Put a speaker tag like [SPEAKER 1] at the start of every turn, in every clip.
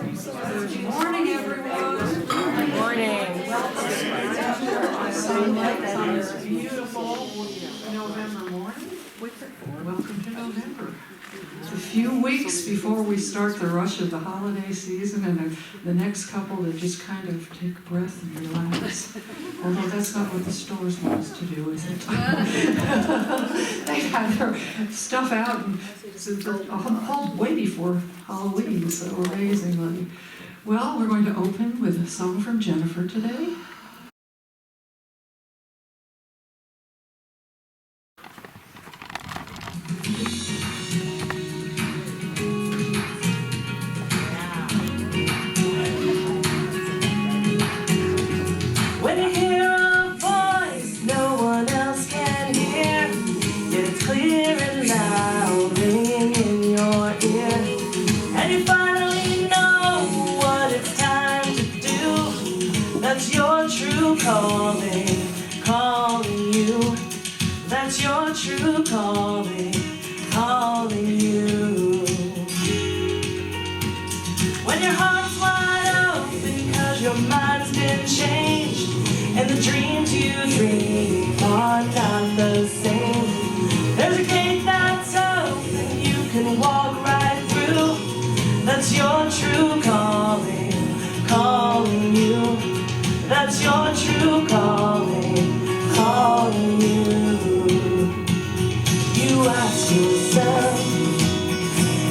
[SPEAKER 1] Good morning, everyone.
[SPEAKER 2] Good morning.
[SPEAKER 1] On this beautiful November morning. Welcome to November. It's a few weeks before we start the rush of the holiday season, and the next couple that just kind of take a breath and relax. Although that's not what the stores want us to do, is it? They had their stuff out and way before Halloween, so amazingly. Well, we're going to open with a song from Jennifer today.
[SPEAKER 3] When you hear a voice no one else can hear, yet it's clear and loud, ringing in your ear, and you finally know what it's time to do. That's your true calling, calling you. That's your true calling, calling you. When your heart's wide open 'cause your mind's been changed, and the dreams you dream are not the same. There's a gate that's open you can walk right through. That's your true calling, calling you. That's your true calling, calling you. You ask yourself,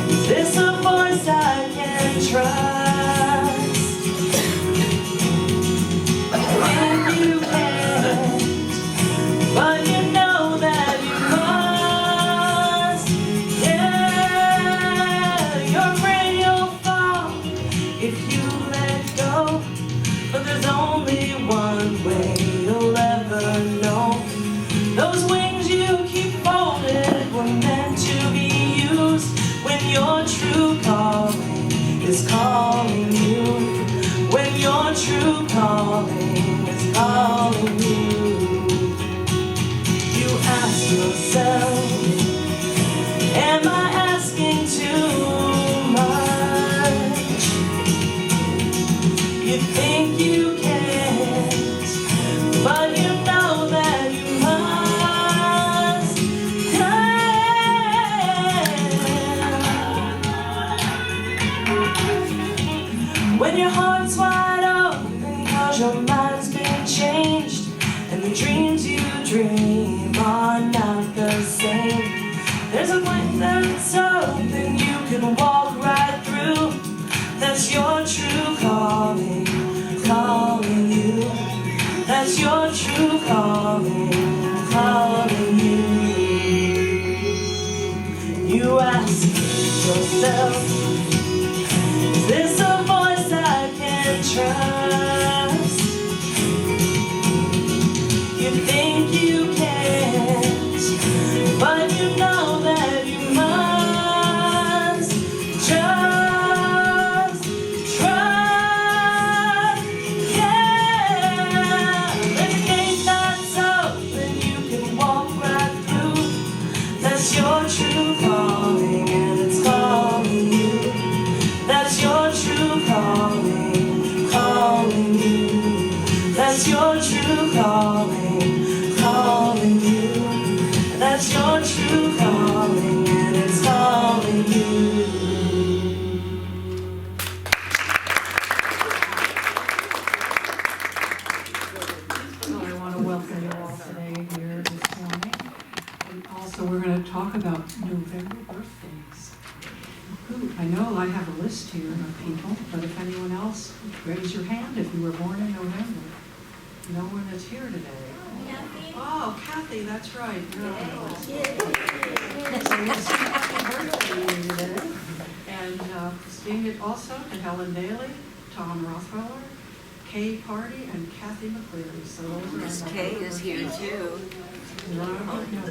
[SPEAKER 3] is this a voice I can trust? And you can't, but you know that you must. Yeah, you're afraid you'll fall if you let go, but there's only one way you'll ever know. Those wings you keep folded were meant to be used when your true calling is calling you. When your true calling is calling you. You ask yourself, am I asking too much? You think you can't, but you know that you must. Yeah. When your heart's wide open 'cause your mind's been changed, and the dreams you dream are not the same. There's a way that's open you can walk right through. That's your true calling, calling you. That's your true calling, calling you. You ask yourself, is this a voice I can trust? You think you can't, but you know that you must. Just trust, yeah. There's a gate that's open you can walk right through. That's your true calling and it's calling you. That's your true calling, calling you. That's your true calling, calling you. That's your true calling and it's calling you.
[SPEAKER 1] Well, I want to welcome you all today here this morning. And also, we're going to talk about November birthdays. I know I have a list here of people, but if anyone else, raise your hand if you were born in November. No one that's here today.
[SPEAKER 4] Kathy?
[SPEAKER 1] Oh, Kathy, that's right. You're on the list. So we'll sing happy birthday to you today. And sing it also to Helen Daly, Tom Rothweller, Kay Party, and Kathy McCleary. So those are
[SPEAKER 2] Miss Kay is here too.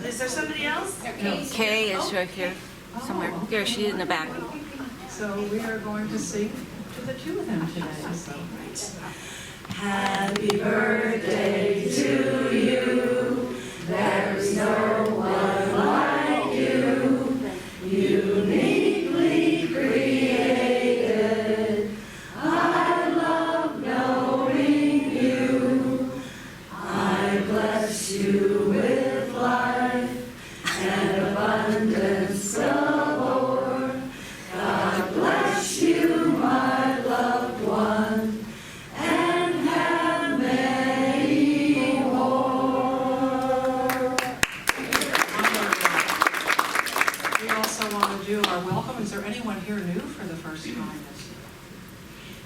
[SPEAKER 3] Is there somebody else?
[SPEAKER 2] Kay is right here somewhere. Here, she's in the back.
[SPEAKER 1] So we are going to sing to the two of them today. So.
[SPEAKER 3] Happy birthday to you. There's no one like you. Uniquely created.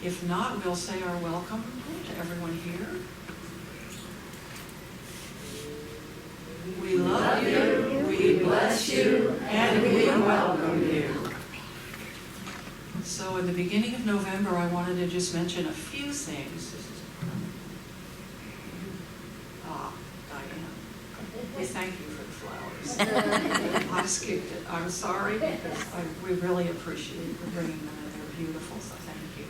[SPEAKER 1] If not, we'll say our welcome to everyone here. We love you, we bless you, and we welcome you. So in the beginning of November, I wanted to just mention a few things. Diane, we thank you for the flowers. I skipped it. I'm sorry, because we really appreciate you bringing them, and they're beautiful, so thank you.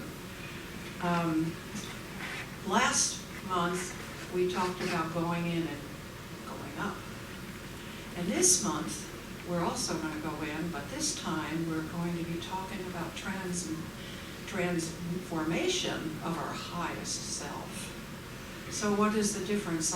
[SPEAKER 1] Last month, we talked about going in and going up. And this month, we're also going to go in, but this time we're going to be talking about transformation of our highest self. So what is the difference?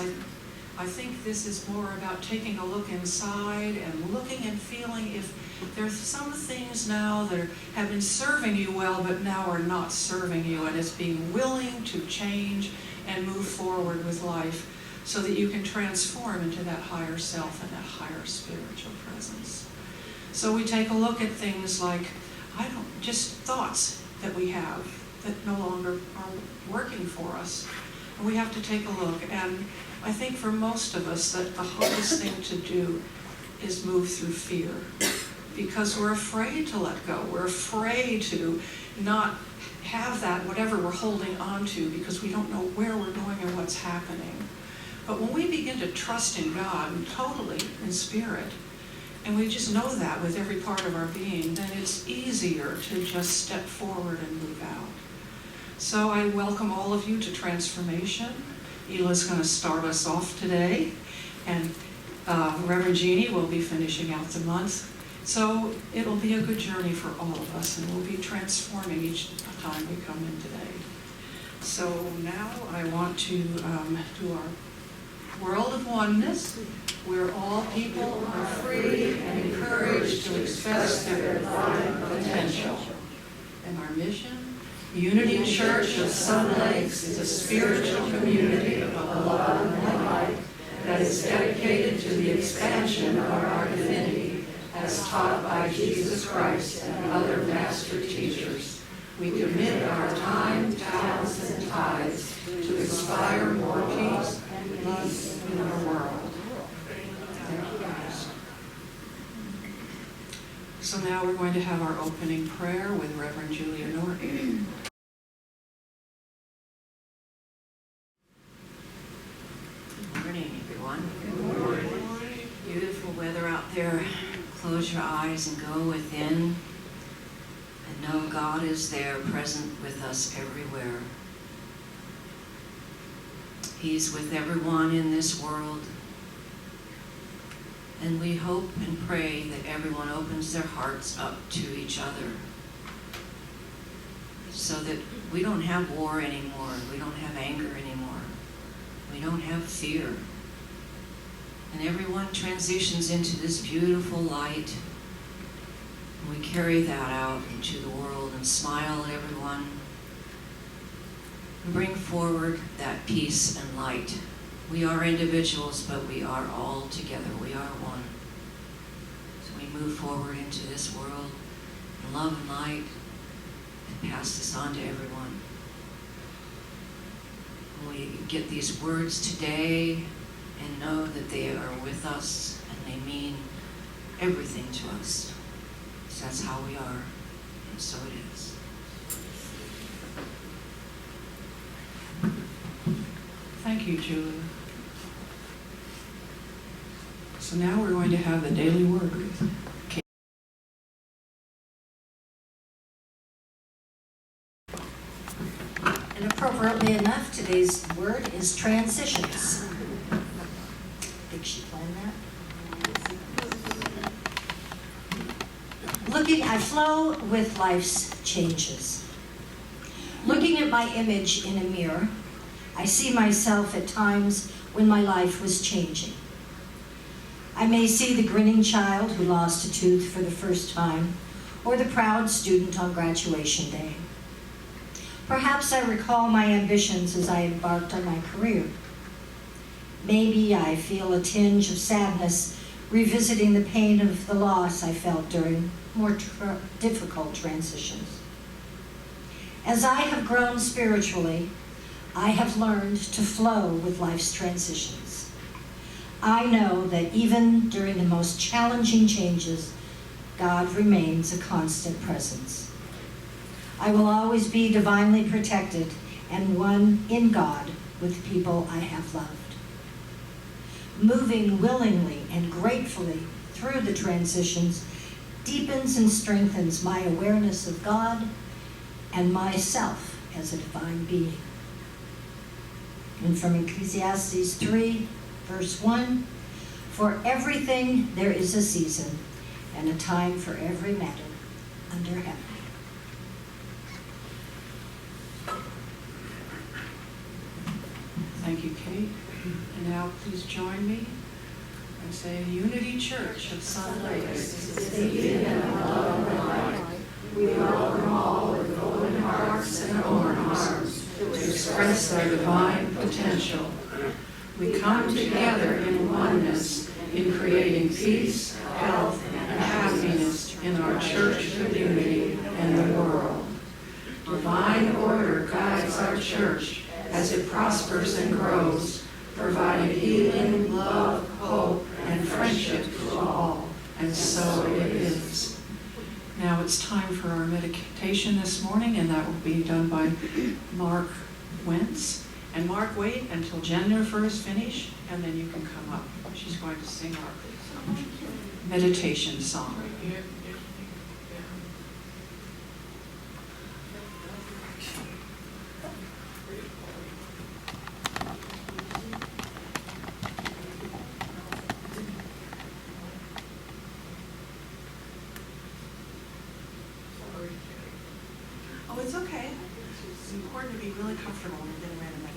[SPEAKER 1] I think this is more about taking a look inside and looking and feeling if there's some things now that have been serving you well, but now are not serving you, and it's being willing to change and move forward with life so that you can transform into that higher self and that higher spiritual presence. So we take a look at things like, just thoughts that we have that no longer are working for us. And we have to take a look. And I think for most of us that the hardest thing to do is move through fear, because we're afraid to let go. We're afraid to not have that, whatever we're holding on to, because we don't know where we're going or what's happening. But when we begin to trust in God and totally in spirit, and we just know that with every part of our being, then it's easier to just step forward and move out. So I welcome all of you to Transformation. Ela's going to start us off today, and Reverend Jeannie will be finishing out the month. So it'll be a good journey for all of us, and we'll be transforming each time we come in today. So now I want to do our world of oneness, where all people are free and encouraged to express their divine potential. And our mission, Unity Church of Sun Lakes, is a spiritual community of love and light that is dedicated to the expansion of our divinity as taught by Jesus Christ and other master teachers. We commit our time, talents, and tithes to inspire more peace and love in our world. Thank you, guys. So now we're going to have our opening prayer with Reverend Julia Norton.
[SPEAKER 4] Good morning, everyone. Good morning. Beautiful weather out there. Close your eyes and go within. And know God is there, present with us everywhere. He's with everyone in this world. And we hope and pray that everyone opens their hearts up to each other, so that we don't have war anymore, we don't have anger anymore, we don't have fear. And everyone transitions into this beautiful light. And we carry that out into the world and smile at everyone and bring forward that peace and light. We are individuals, but we are all together. We are one. So we move forward into this world in love and light and pass this on to everyone. We get these words today and know that they are with us and they mean everything to us. So that's how we are, and so it is.
[SPEAKER 1] Thank you, Julia. So now we're going to have the daily word with Kate.
[SPEAKER 5] And appropriately enough, today's word is transitions. Think she planned that? I flow with life's changes. Looking at my image in a mirror, I see myself at times when my life was changing. I may see the grinning child who lost a tooth for the first time, or the proud student on graduation day. Perhaps I recall my ambitions as I embarked on my career. Maybe I feel a tinge of sadness revisiting the pain of the loss I felt during more difficult transitions. As I have grown spiritually, I have learned to flow with life's transitions. I know that even during the most challenging changes, God remains a constant presence. I will always be divinely protected and one in God with people I have loved. Moving willingly and gratefully through the transitions deepens and strengthens my awareness of God and myself as a divine being. And from Ecclesiastes 3, verse 1, for everything there is a season and a time for every matter under heaven.
[SPEAKER 1] Thank you, Kate. And now please join me in saying, Unity Church of Sun Lakes. We welcome all with open hearts and open arms to express their divine potential. We come together in oneness in creating peace, health, and happiness in our church community and the world. Divine order guides our church as it prospers and grows, providing healing, love, hope, and friendship to all. And so it is. Now it's time for our meditation this morning, and that will be done by Mark Wentz. And Mark, wait until Jennifer is finished, and then you can come up. She's going to sing our meditation song.
[SPEAKER 6] Oh, it's okay. It's important to be really comfortable when you're getting ready to meditate.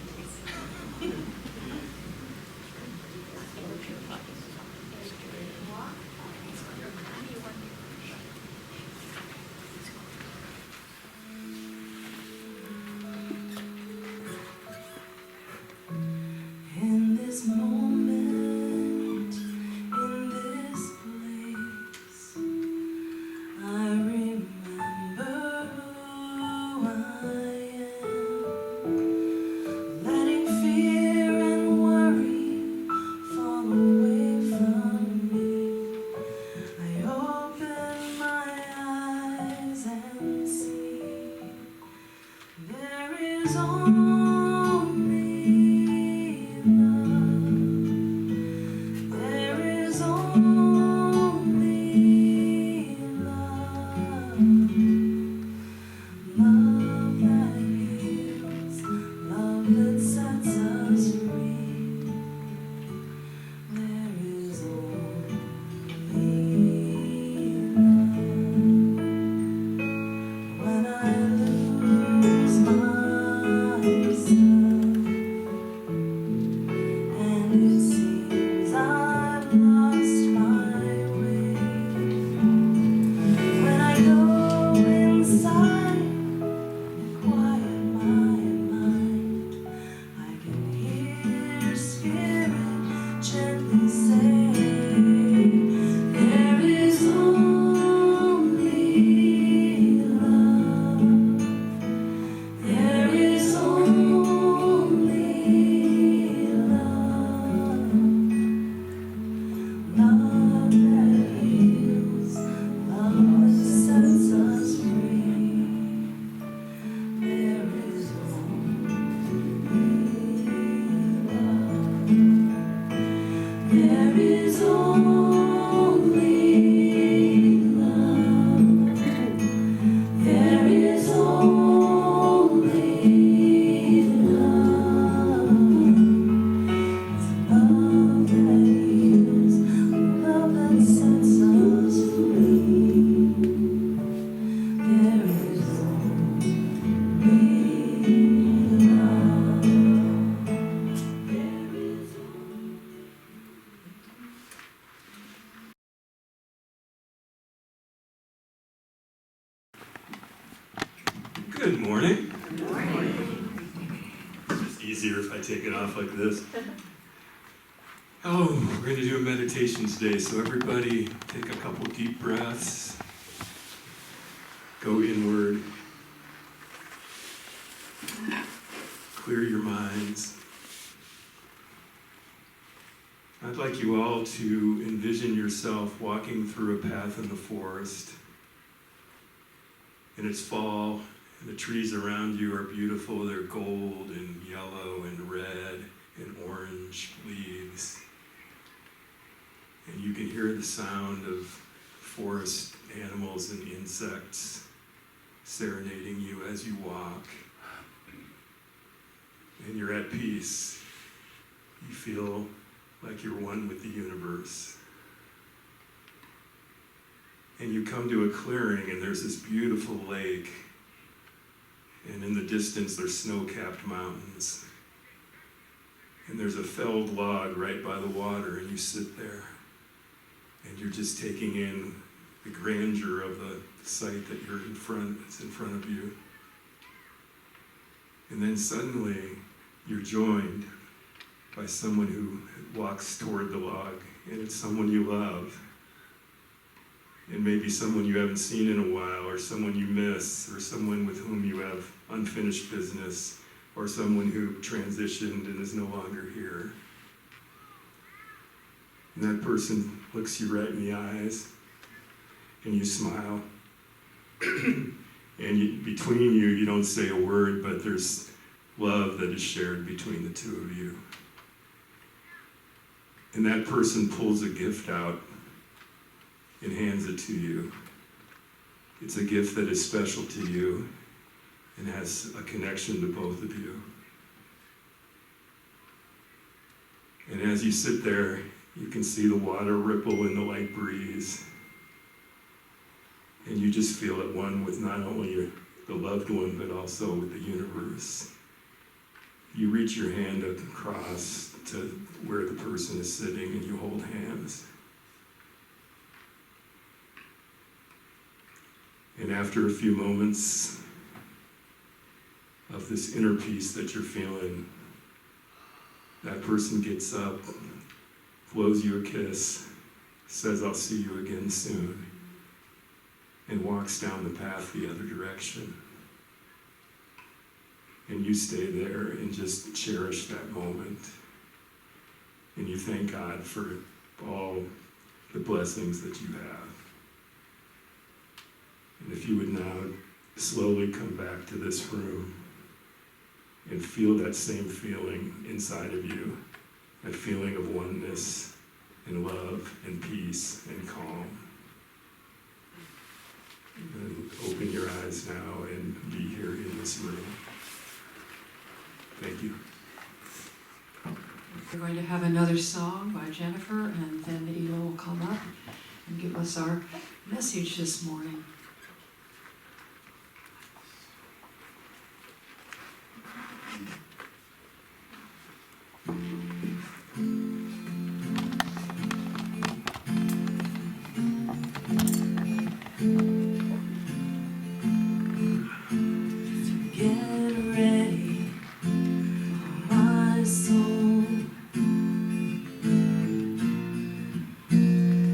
[SPEAKER 6] In this moment, in this place, I remember who I am, letting fear and worry fall away from me. I open my eyes and see there is only love. There is only love. Love that heals, love that sets us free. There is only love. When I lose myself and it seems I've lost my way, when I go inside, quiet my mind, I can hear Spirit gently say, there is only love. There is only love. Love that heals, love that sets us free. There is only love. There is only love. There is only love. Love that heals, love that sets us free. There is only love. There is
[SPEAKER 7] Good morning. It's just easier if I take it off like this. Oh, we're going to do a meditation today, so everybody take a couple deep breaths. Go inward. clear your minds. I'd like you all to envision yourself walking through a path in the forest. And it's fall, and the trees around you are beautiful. They're gold and yellow and red and orange leaves. And you can hear the sound of forest animals and insects serenading you as you walk. And you're at peace. You feel like you're one with the universe. And you come to a clearing, and there's this beautiful lake. And in the distance, there's snow-capped mountains. And there's a felled log right by the water, and you sit there. And you're just taking in the grandeur of the site that it's in front of you. And then suddenly, you're joined by someone who walks toward the log, and it's someone you love. And maybe someone you haven't seen in a while, or someone you miss, or someone with whom you have unfinished business, or someone who transitioned and is no longer here. And that person looks you right in the eyes, and you smile. And between you, you don't say a word, but there's love that is shared between the two of you. And that person pulls a gift out and hands it to you. It's a gift that is special to you and has a connection to both of you. And as you sit there, you can see the water ripple in the light breeze. And you just feel at one with not only the loved one, but also with the universe. You reach your hand across to where the person is sitting, and you hold hands. And after a few moments of this inner peace that you're feeling, that person gets up, blows you a kiss, says, "I'll see you again soon," and walks down the path the other direction. And you stay there and just cherish that moment. And you thank God for all the blessings that you have. And if you would now slowly come back to this room and feel that same feeling inside of you, that feeling of oneness and love and peace and calm. And open your eyes now and be here in this room. Thank you.
[SPEAKER 1] We're going to have another song by Jennifer, and then Elo will come up and give us our message this morning.
[SPEAKER 3] Get ready, my soul.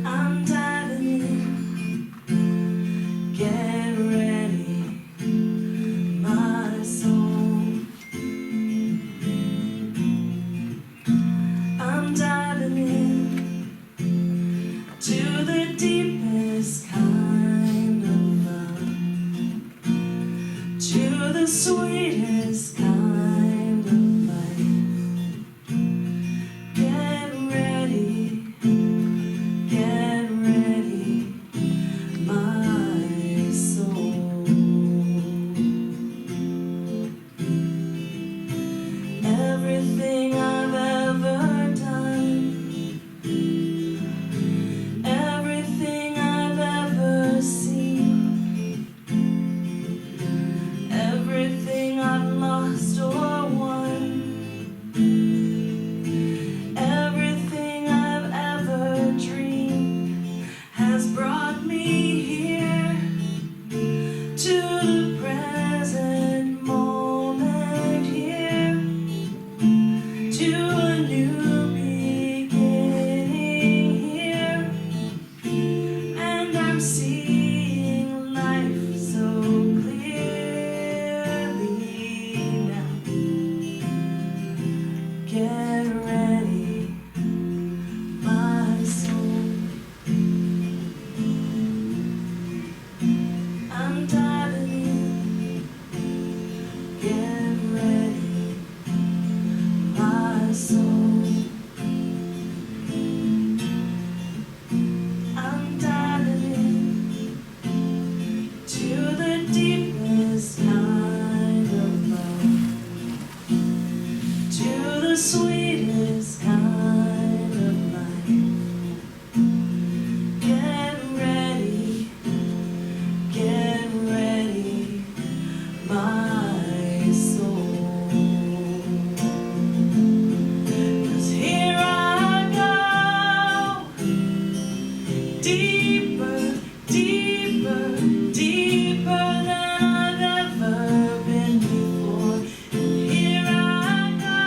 [SPEAKER 3] I'm diving in. Get ready, my soul. I'm diving in to the deepest kind of love, to the sweetest kind of life. the sweetest kind of life. Get ready, my soul. 'Cause here I go, deeper, deeper, deeper than I've ever been before. And here I go,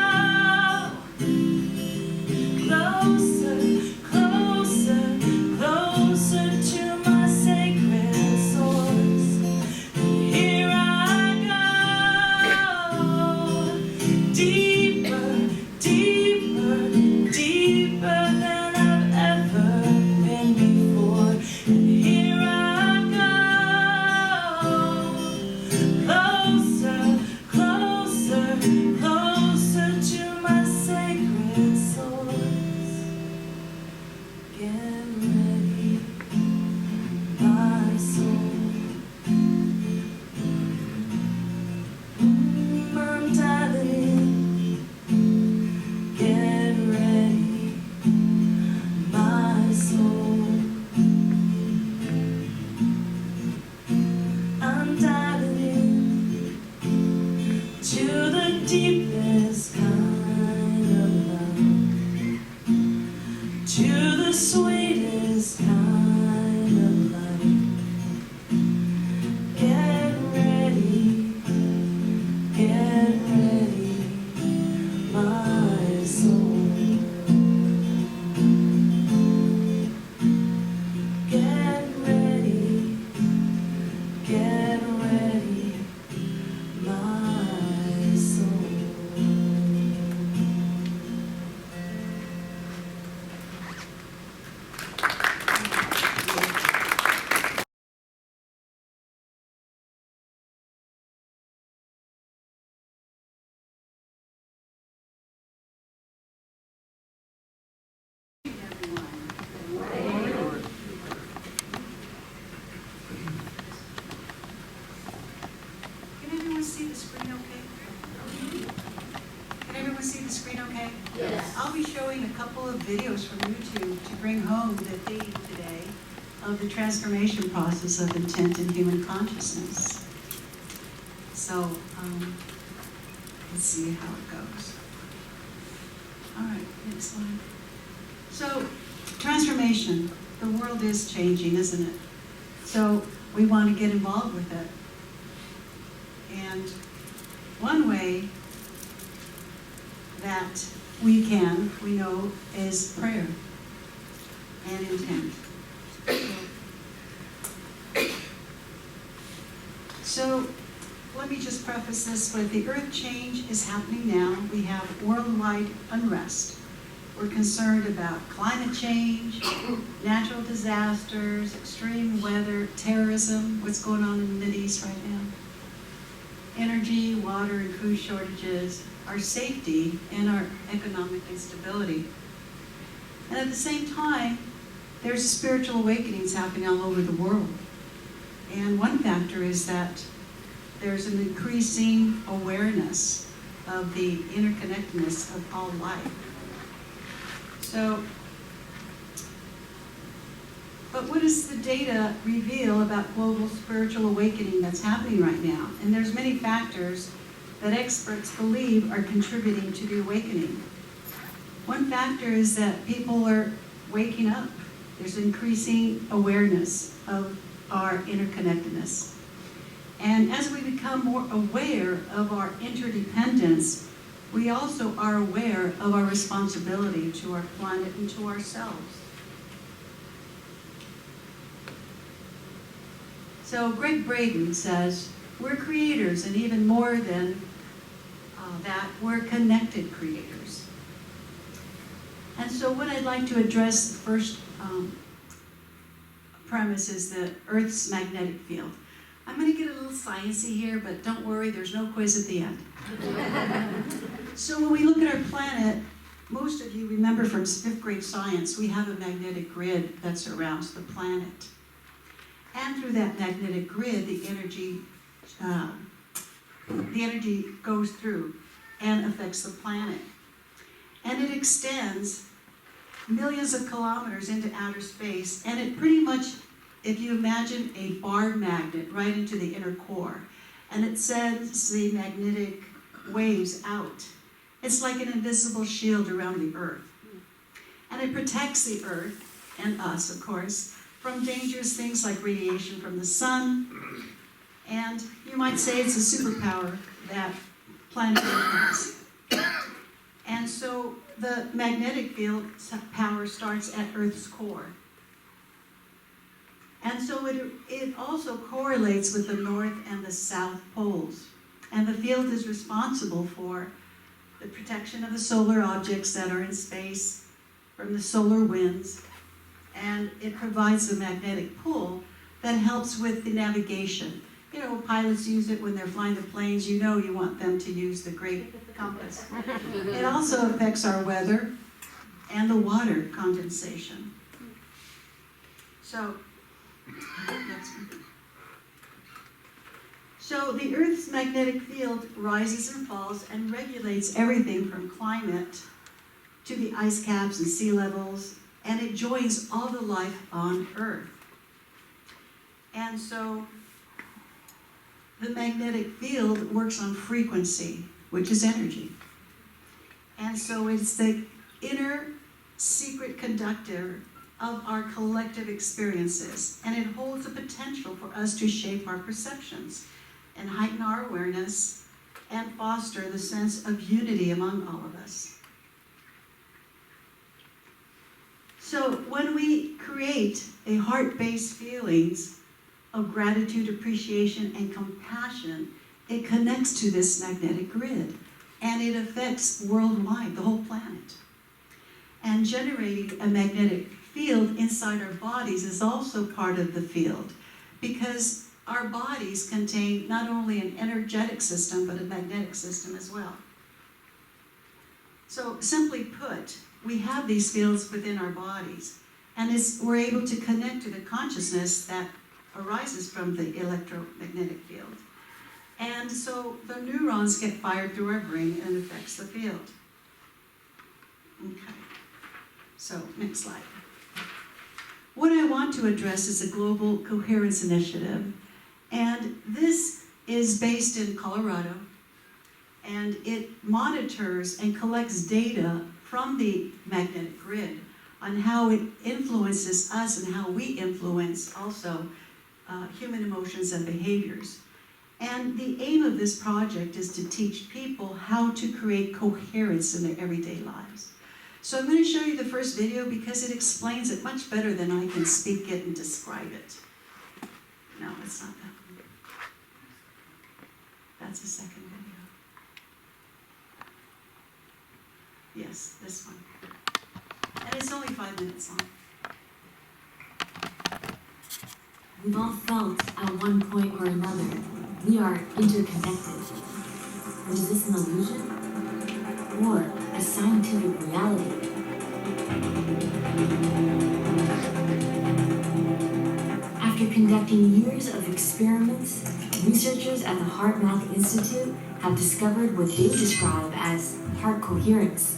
[SPEAKER 3] closer, closer, closer to my sacred source. And here I go, deeper, deeper, deeper than I've ever been before. And here I go, closer, closer, closer to my sacred source. Get ready, my soul. I'm dialing in. Get ready, my soul. I'm dialing in to the deepest kind of love, to the sweetest kind of life. Get ready, my soul. Get ready, my soul.
[SPEAKER 6] Can everyone see the screen okay? Can everyone see the screen okay?
[SPEAKER 5] Yes.
[SPEAKER 6] I'll be showing a couple of videos from YouTube to bring home the theme today of the transformation process of intent in human consciousness. So, let's see how it goes. All right, next slide. So, transformation. The world is changing, isn't it? So, we want to get involved with it. And one way that we know, is prayer and intent. So let me just preface this with the earth change is happening now. We have worldwide unrest. We're concerned about climate change, natural disasters, extreme weather, terrorism, what's going on in the Mideast right now. Energy, water, and food shortages, our safety, and our economic instability. And at the same time, there's spiritual awakenings happening all over the world. And one factor is that there's an increasing awareness of the interconnectedness of all life. So, but what does the data reveal about global spiritual awakening that's happening right now? And there's many factors that experts believe are contributing to the awakening. One factor is that people are waking up. There's increasing awareness of our interconnectedness. And as we become more aware of our interdependence, we also are aware of our responsibility to our planet and to ourselves. So Greg Braden says, we're creators, and even more than that, we're connected creators. And so what I'd like to address, the first premise is the Earth's magnetic field. I'm going to get a little sciencey here, but don't worry, there's no quiz at the end. So when we look at our planet, most of you remember from 5th grade science, we have a magnetic grid that surrounds the planet. And through that magnetic grid, the energy goes through and affects the planet. and it extends millions of kilometers into outer space, and it pretty much, if you imagine a bar magnet right into the inner core, and it sends the magnetic waves out. It's like an invisible shield around the Earth. And it protects the Earth, and us, of course, from dangerous things like radiation from the sun. And you might say it's a superpower that planet Earth has. And so the magnetic field power starts at Earth's core. And so it also correlates with the north and the south poles. And the field is responsible for the protection of the solar objects that are in space from the solar winds. And it provides a magnetic pull that helps with the navigation. You know, pilots use it when they're flying the planes. You know you want them to use the great compass. It also affects our weather and the water condensation. So the Earth's magnetic field rises and falls and regulates everything from climate to the ice caps and sea levels, and it joins all the life on Earth. And so the magnetic field works on frequency, which is energy. And so it's the inner secret conductor of our collective experiences, and it holds the potential for us to shape our perceptions and heighten our awareness and foster the sense of unity among all of us. So when we create a heart-based feelings of gratitude, appreciation, and compassion, it connects to this magnetic grid, and it affects worldwide, the whole planet. And generating a magnetic field inside our bodies is also part of the field, because our bodies contain not only an energetic system, but a magnetic system as well. So simply put, we have these fields within our bodies, and we're able to connect to the consciousness that arises from the electromagnetic field. And so the neurons get fired through our brain and affects the field. Okay, so next slide. What I want to address is a global coherence initiative, and this is based in Colorado, and it monitors and collects data from the magnetic grid on how it influences us and how we influence also human emotions and behaviors. And the aim of this project is to teach people how to create coherence in their everyday lives. So I'm going to show you the first video because it explains it much better than I can speak it and describe it. No, it's not that one. That's the second video. Yes, this one. And it's only 5 minutes long.
[SPEAKER 8] We've all felt at one point or another we are interconnected. But is this an illusion or a scientific reality? After conducting years of experiments, researchers at the HeartMath Institute have discovered what they describe as heart coherence.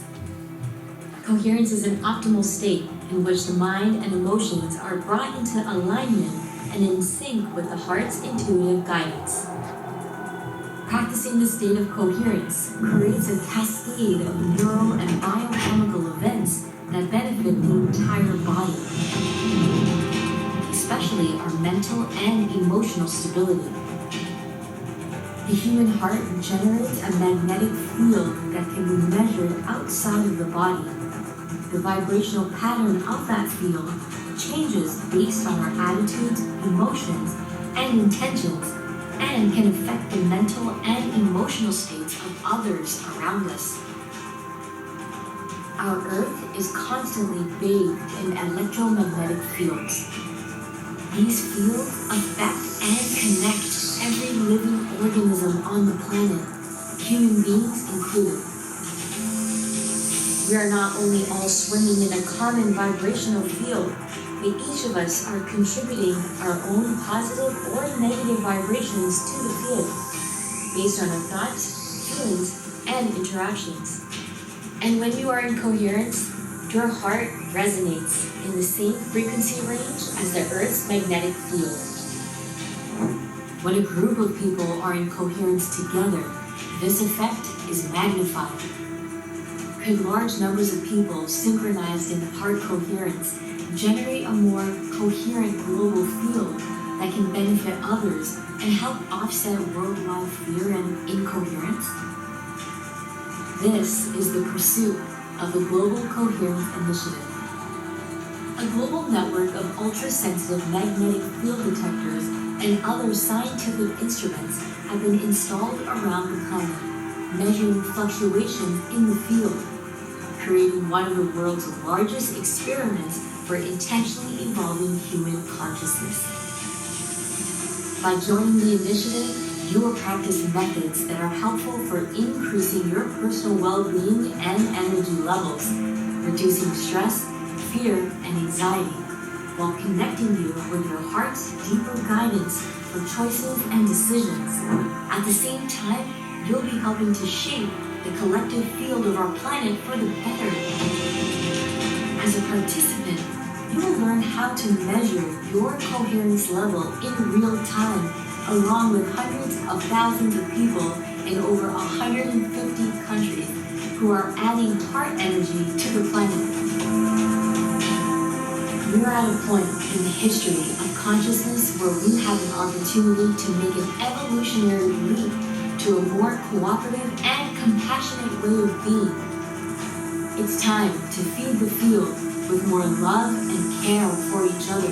[SPEAKER 8] Coherence is an optimal state in which the mind and emotions are brought into alignment and in sync with the heart's intuitive guidance. Practicing this state of coherence creates a cascade of neural and biochemical events that benefit the entire body, especially our mental and emotional stability. The human heart generates a magnetic field that can be measured outside of the body. The vibrational pattern of that field changes based on our attitudes, emotions, and intentions, and can affect the mental and emotional states of others around us. Our Earth is constantly bathed in electromagnetic fields. These fields affect and connect every living organism on the planet, human beings included. We are not only all swimming in a common vibrational field, but each of us are contributing our own positive or negative vibrations to the field, based on our thoughts, feelings, and interactions. And when you are in coherence, your heart resonates in the same frequency range as the Earth's magnetic field. When a group of people are in coherence together, this effect is magnified. Could large numbers of people synchronized in heart coherence generate a more coherent global field that can benefit others and help offset worldwide fear and incoherence? This is the pursuit of the Global Coherence Initiative. A global network of ultra-sensitive magnetic field detectors and other scientific instruments have been installed around the planet, measuring fluctuations in the field, creating one of the world's largest experiments for intentionally evolving human consciousness. By joining the initiative, you will practice methods that are helpful for increasing your personal well-being and energy levels, reducing stress, fear, and anxiety, while connecting you with your heart's deeper guidance for choices and decisions. At the same time, you'll be helping to shape the collective field of our planet for the better. As a participant, you will learn how to measure your coherence level in real time, along with hundreds of thousands of people in over 150 countries who are adding heart energy to the planet. We're at a point in the history of consciousness where we have an opportunity to make an evolutionary leap to a more cooperative and compassionate way of being. It's time to feed the field with more love and care for each other.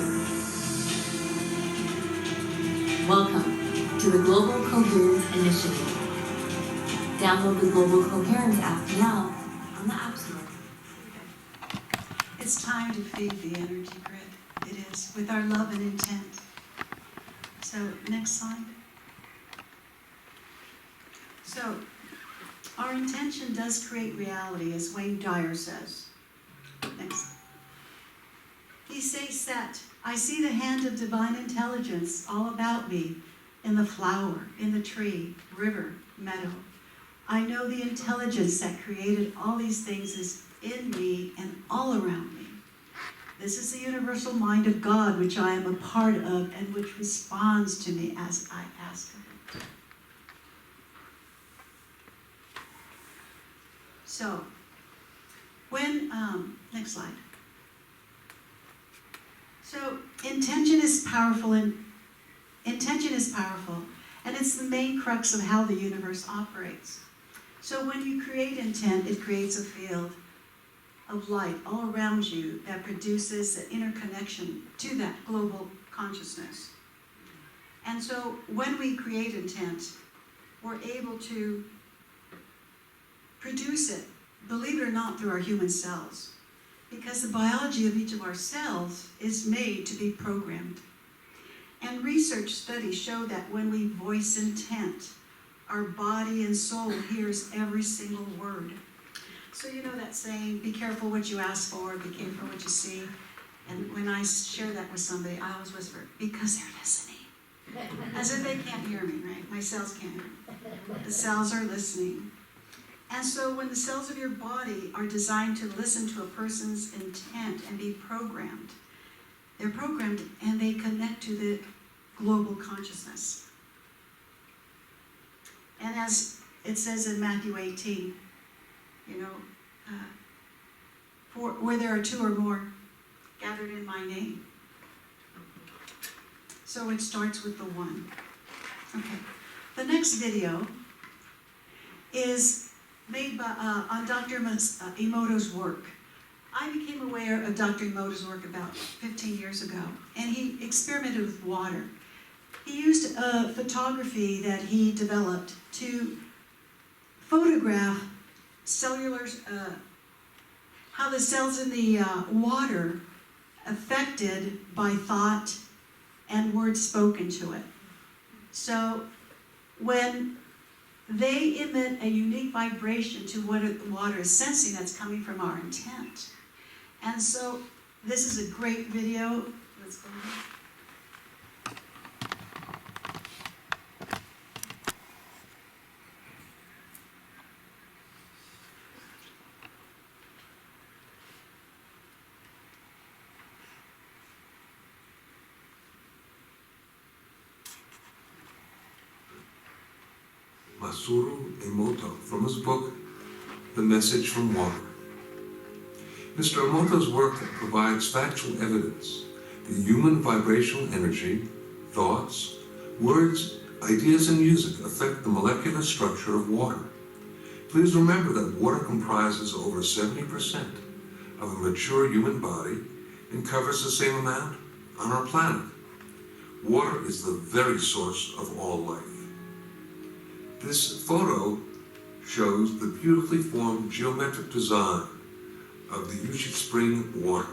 [SPEAKER 8] Welcome to the Global Coherence Initiative. Download the Global Coherence app now on the App Store.
[SPEAKER 6] It's time to feed the energy grid. It is, with our love and intent. So, next slide. So, our intention does create reality, as Wayne Dyer says. Next. He states that, I see the hand of divine intelligence all about me, in the flower, in the tree, river, meadow. I know the intelligence that created all these things is in me and all around me. This is the universal mind of God, which I am a part of and which responds to me as I ask of it. So, when, next slide. So, intention is powerful, and it's the main crux of how the universe operates. So when you create intent, it creates a field of light all around you that produces an interconnection to that global consciousness. And so when we create intent, we're able to produce it, believe it or not, through our human cells. Because the biology of each of our cells is made to be programmed. And research studies show that when we voice intent, our body and soul hears every single word. So you know that saying, be careful what you ask for, be careful what you see. And when I share that with somebody, I always whisper, because they're listening. As if they can't hear me, right? My cells can't hear me. The cells are listening. And so when the cells of your body are designed to listen to a person's intent and be programmed, they're programmed and they connect to the global consciousness. And as it says in Matthew 18, for where there are two or more gathered in my name. So it starts with the one. Okay. The next video is made by, on Dr. Emoto's work. I became aware of Dr. Emoto's work about 15 years ago, and he experimented with water. He used photography that he developed to photograph cellular, how the cells in the water affected by thought and words spoken to it. So when they emit a unique vibration to what the water is sensing that's coming from our intent. And so this is a great video. Let's go ahead.
[SPEAKER 9] Masaru Emoto, from his book, The Message from Water. Mr. Emoto's work provides factual evidence that human vibrational energy, thoughts, words, ideas, and music affect the molecular structure of water. Please remember that water comprises over 70% of a mature human body and covers the same amount on our planet. Water is the very source of all life. This photo shows the beautifully formed geometric design of the Yushi Spring water.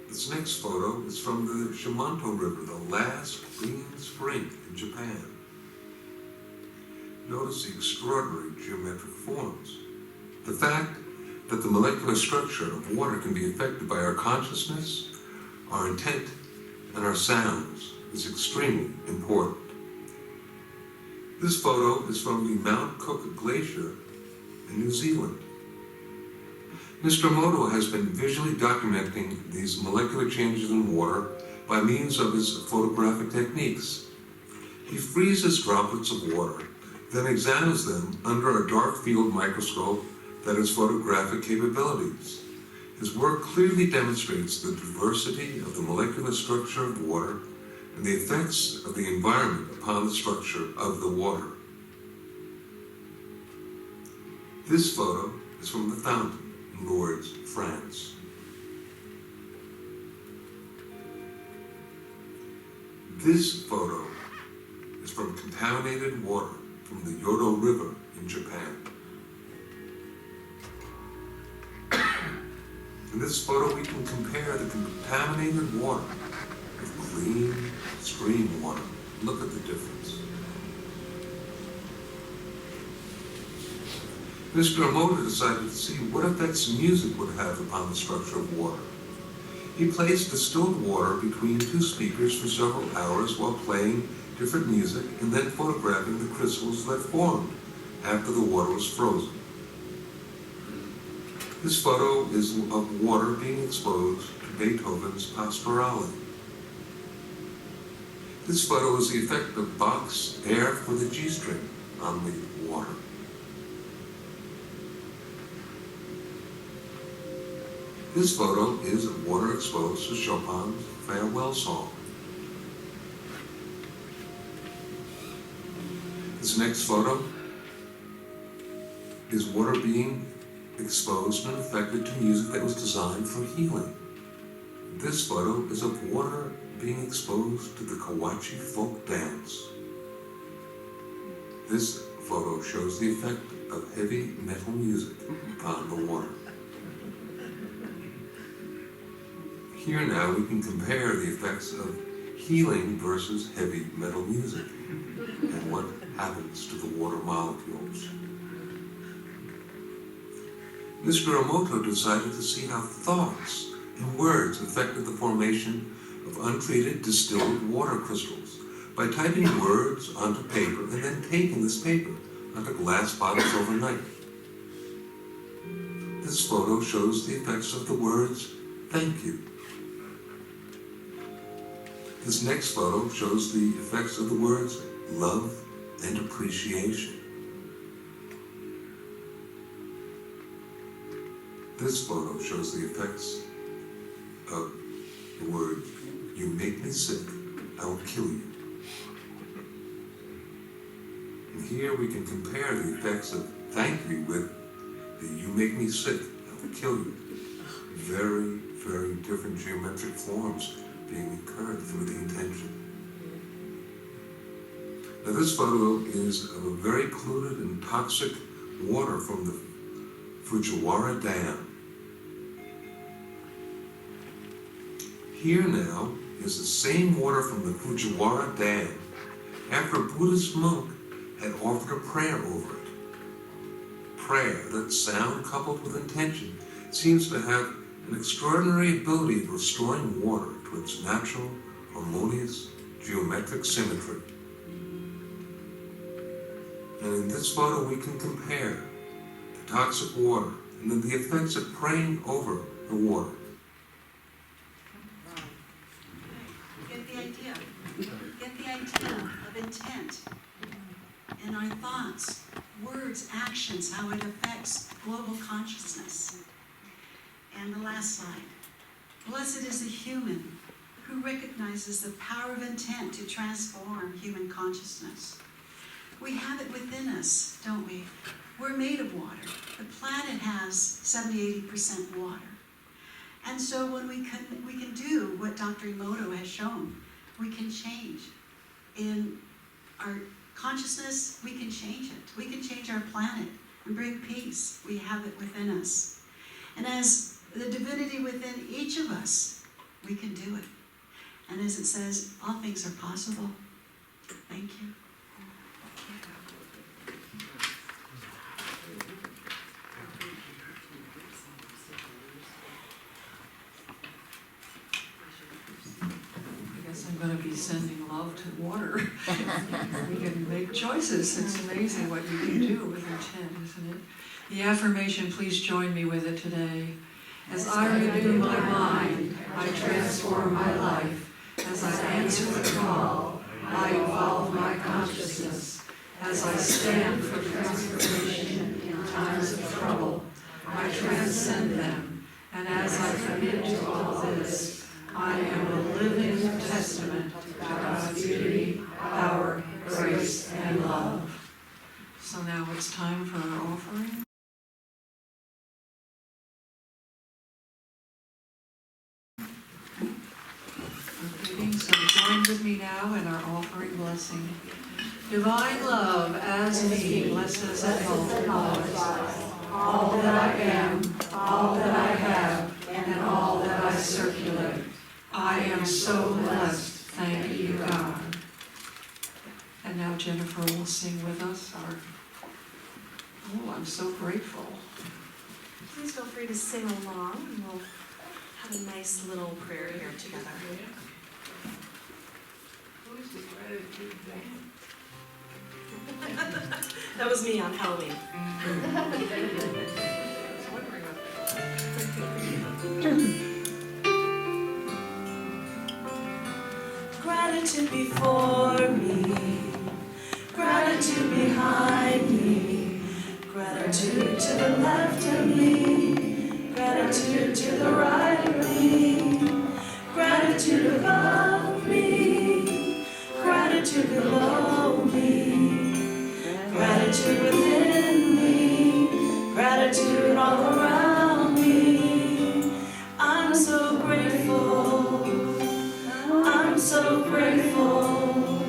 [SPEAKER 9] This next photo is from the Shimanto River, the last clean spring in Japan. Notice the extraordinary geometric forms. The fact that the molecular structure of water can be affected by our consciousness, our intent, and our sounds is extremely important. This photo is from the Mount Cook Glacier in New Zealand. Mr. Emoto has been visually documenting these molecular changes in water by means of his photographic techniques. He freezes droplets of water, then examines them under a dark field microscope that has photographic capabilities. His work clearly demonstrates the diversity of the molecular structure of water and the effects of the environment upon the structure of the water. This photo is from the fountain in Lourdes, France. This photo is from contaminated water from the Yodo River in Japan. In this photo, we can compare the contaminated water with clean stream water. Look at the difference. Mr. Emoto decided to see what effects music would have upon the structure of water. He placed distilled water between two speakers for several hours while playing different music and then photographing the crystals that formed after the water was frozen. This photo is of water being exposed to Beethoven's Pastorale. This photo is the effect of Bach's Air for the G string on the water. This photo is of water exposed to Chopin's Farewell Song. This next photo is water being exposed and affected to music that was designed for healing. This photo is of water being exposed to the Kawachi folk dance. This photo shows the effect of heavy metal music upon the water. Here now we can compare the effects of healing versus heavy metal music and what happens to the water molecules. Mr. Emoto decided to see how thoughts and words affected the formation of untreated distilled water crystals by typing words onto paper and then taking this paper onto glass bottles overnight. This photo shows the effects of the words, "Thank you." This next photo shows the effects of the words, "love" and "appreciation." This photo shows the effects of the word, "You make me sick, I will kill you." And here we can compare the effects of "thank you" with the "you make me sick, I will kill you." Very, very different geometric forms being incurred through the intention. Now this photo is of a very polluted and toxic water from the Fujiwara Dam. Here now is the same water from the Fujiwara Dam after a Buddhist monk had offered a prayer over it. Prayer, that sound coupled with intention, seems to have an extraordinary ability of restoring water to its natural, harmonious, geometric symmetry. And in this photo we can compare the toxic water and then the effects of praying over the water.
[SPEAKER 6] Get the idea. Get the idea. intent and our thoughts, words, actions, how it affects global consciousness. And the last slide. Blessed is the human who recognizes the power of intent to transform human consciousness. We have it within us, don't we? We're made of water. The planet has 70–80% water. And so when we can do what Dr. Emoto has shown, we can change. In our consciousness, we can change it. We can change our planet and bring peace. We have it within us. And as the divinity within each of us, we can do it. And as it says, all things are possible. Thank you.
[SPEAKER 1] I guess I'm going to be sending love to water. We can make choices. It's amazing what you can do with intent, isn't it? The affirmation, please join me with it today. As I renew my mind, I transform my life. As I answer the call, I evolve my consciousness. As I stand for transformation in times of trouble, I transcend them. And as I commit to all this, I am a living testament to God's beauty, power, grace, and love. So now it's time for our offering. So join with me now in our offering blessing. Divine love, as me, blesses and multiplies all that I am, all that I have, and all that I circulate. I am so blessed. Thank you, God. And now Jennifer will sing with us our, oh, I'm so grateful.
[SPEAKER 10] Please feel free to sing along, and we'll have a nice little prayer here together.
[SPEAKER 1] Who's the gratitude band?
[SPEAKER 10] That was me on Halloween. Gratitude before me, gratitude behind me, gratitude to the left of me, gratitude to the right of me, gratitude above me, gratitude below me, gratitude within me, gratitude all around me. I'm so grateful, I'm so grateful,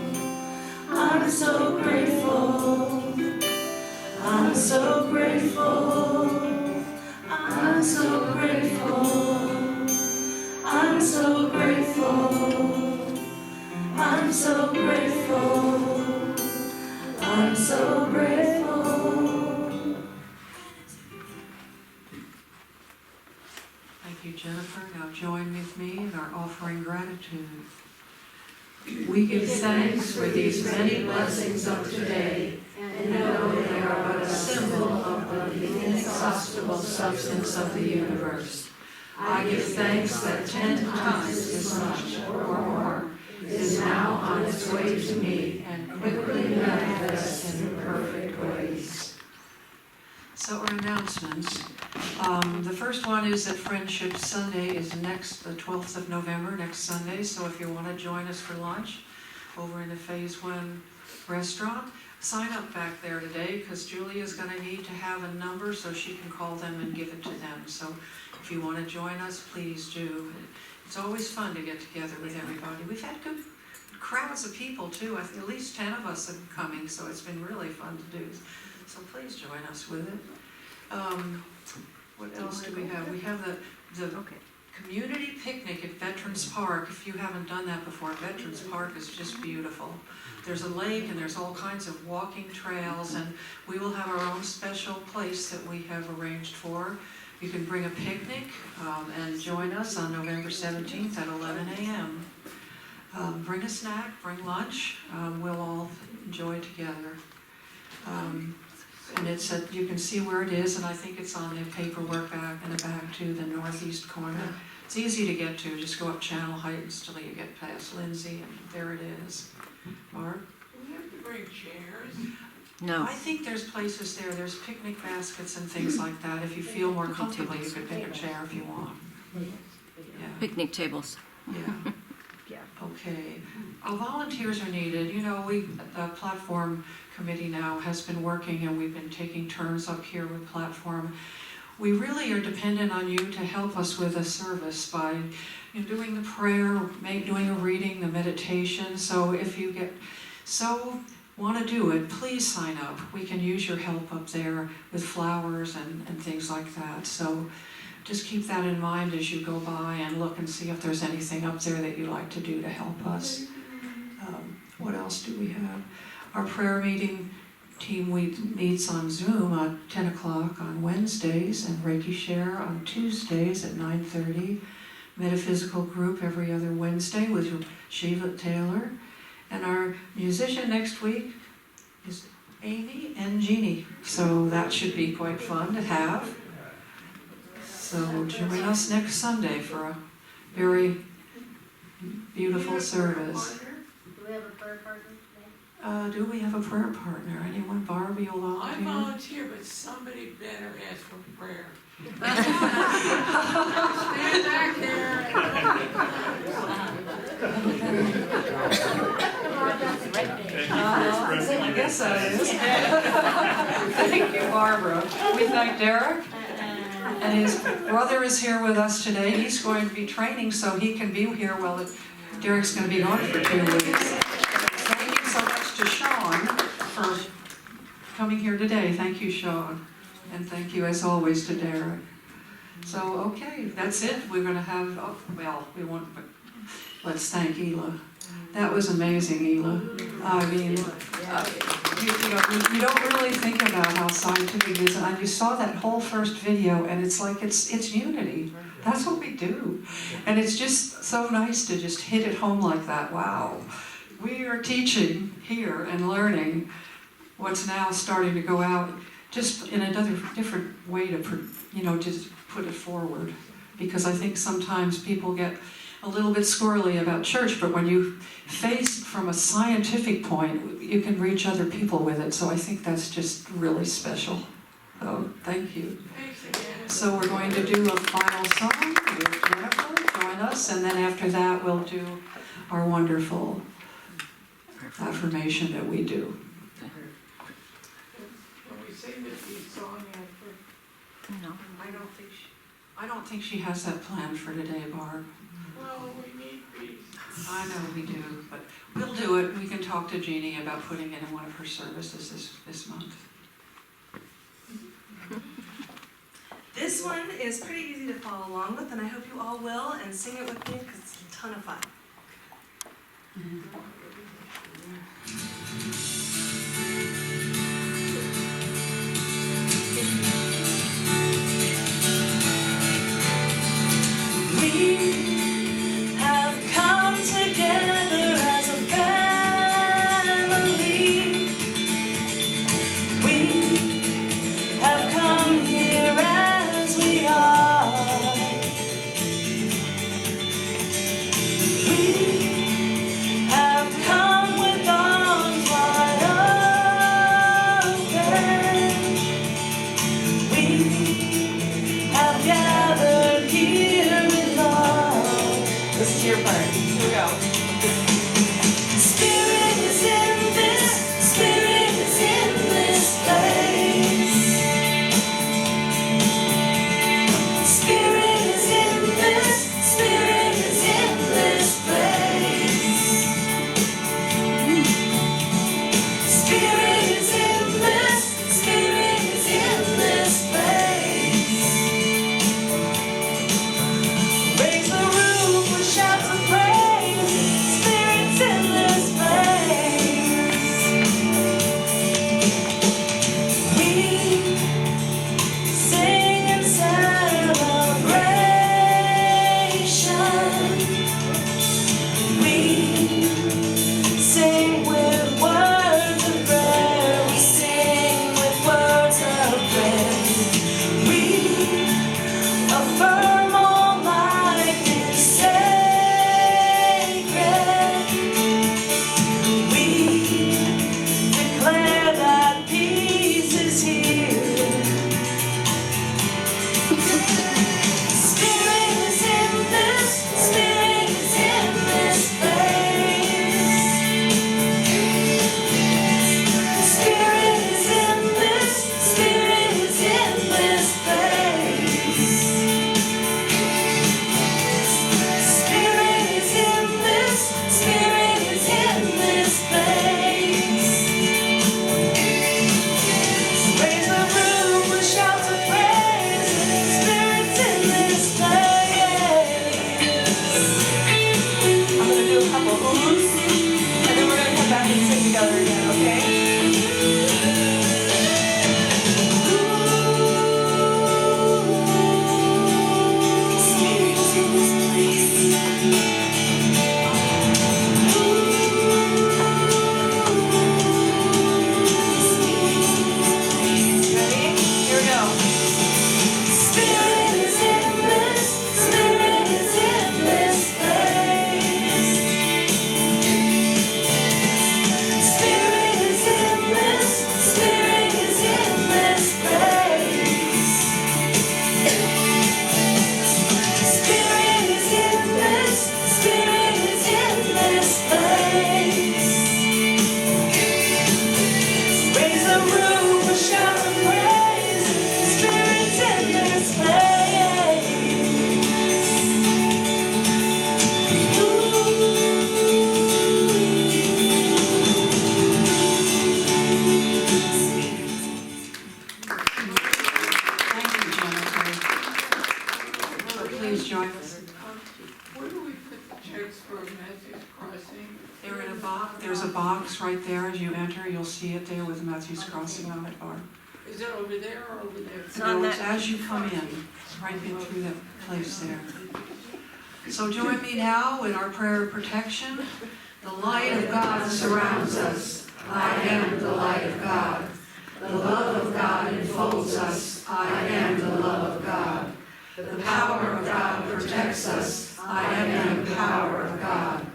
[SPEAKER 10] I'm so grateful, I'm so grateful, I'm so grateful, I'm so grateful, I'm so grateful, I'm so grateful.
[SPEAKER 1] Thank you, Jennifer. Now join with me in our offering gratitude. We give thanks for these many blessings of today, and know they are but a symbol of the inexhaustible substance of the universe. I give thanks that 10 times as much or more is now on its way to me and quickly manifests in perfect ways. So our announcements. The first one is that Friendship Sunday is the 12th of November, next Sunday. So if you want to join us for lunch over in the Phase 1 restaurant, sign up back there today because Julia's going to need to have a number so she can call them and give it to them. So if you want to join us, please do. It's always fun to get together with everybody. We've had good crowds of people too. At least 10 of us have been coming, so it's been really fun to do. So please join us with it. What else do we have? We have the community picnic at Veterans Park. If you haven't done that before, Veterans Park is just beautiful. There's a lake and there's all kinds of walking trails, and we will have our own special place that we have arranged for. You can bring a picnic and join us on November 17th at 11 a.m. Bring a snack, bring lunch. We'll all enjoy together. And it's you can see where it is, and I think it's on the paperwork back in the back too, the northeast corner. It's easy to get to. Just go up Channel Heights till you get past Lindsay, and there it is. Barb?
[SPEAKER 11] bring chairs?
[SPEAKER 2] No.
[SPEAKER 1] I think there's places there, there's picnic baskets and things like that. If you feel more comfortable, you could pick a chair if you want. Yeah.
[SPEAKER 2] Picnic tables.
[SPEAKER 1] Yeah. Okay. Volunteers are needed. You know, the platform committee now has been working and we've been taking turns up here with platform. We really are dependent on you to help us with a service by doing the prayer, doing a reading, the meditation. So if you want to do it, please sign up. We can use your help up there with flowers and things like that. So just keep that in mind as you go by and look and see if there's anything up there that you'd like to do to help us. What else do we have? Our prayer meeting team meets on Zoom at 10 o'clock on Wednesdays, and Reiki Share on Tuesdays at 9:30. Metaphysical group every other Wednesday with Shiva Taylor. And our musician next week is Amy and Jeannie. So that should be quite fun to have. So join us next Sunday for a very beautiful service.
[SPEAKER 12] Do we have a prayer partner today?
[SPEAKER 1] Do we have a prayer partner? Anyone? Barbie, you'll
[SPEAKER 11] I
[SPEAKER 1] volunteer?
[SPEAKER 11] volunteer, but somebody better ask for prayer. Stand back there.
[SPEAKER 1] I guess that is. Thank you, Barbara. We thank Derek. And his brother is here with us today. He's going to be training so he can be here while Derek's going to be gone for 2 weeks. Thank you so much to Sean for coming here today. Thank you, Sean. And thank you, as always, to Derek. So, okay, that's it. We're going to have, we won't, but let's thank Ela. That was amazing, Ela. I mean, you don't really think about how scientific it is. And you saw that whole first video, and it's like it's unity. That's what we do. And it's just so nice to just hit it home like that. Wow. We are teaching here and learning what's now starting to go out just in another different way to, just put it forward. Because I think sometimes people get a little bit squirrely about church, but when you face from a scientific point, you can reach other people with it. So I think that's just really special. So thank you. So we're going to do a final song with Jennifer. Join us, and then after that we'll do our wonderful affirmation that we do.
[SPEAKER 11] When we sing this song after,
[SPEAKER 2] No.
[SPEAKER 1] I don't think she has that planned for today, Barb.
[SPEAKER 11] well, we need peace.
[SPEAKER 1] I know we do, but we'll do it. We can talk to Jeannie about putting it in one of her services this month.
[SPEAKER 10] This one is pretty easy to follow along with, and I hope you all will, and sing it with me because it's a ton of fun.
[SPEAKER 3] We have come together as a family. We have come here as we are. We have come with arms wide open. We have gathered here in love. This is your part. Here we go. Spirit is in this. Spirit is in this place. Spirit is in this. Spirit is in this place. Spirit is in this. Spirit is in this place. Raise the roof with shouts of praise. Spirit's in this place. We sing in celebration. We sing with words of prayer. We sing with words of prayer. We affirm all life is sacred. We
[SPEAKER 1] join us?
[SPEAKER 11] Where do we put the checks for Matthew's Crossing?
[SPEAKER 1] They're in a box. There's a box right there as you enter. You'll see it there with Matthew's Crossing on it, Barb.
[SPEAKER 11] Is it over there or over there?
[SPEAKER 1] No, it's as you come in, right in through that place there. So join me now in our prayer of protection. The light of God surrounds us. I am the light of God. The love of God enfolds us. I am the love of God. The power of God protects us. I am the power of God.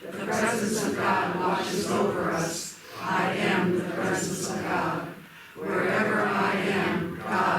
[SPEAKER 1] The presence of God watches over us. I am the presence of God. Wherever I am, God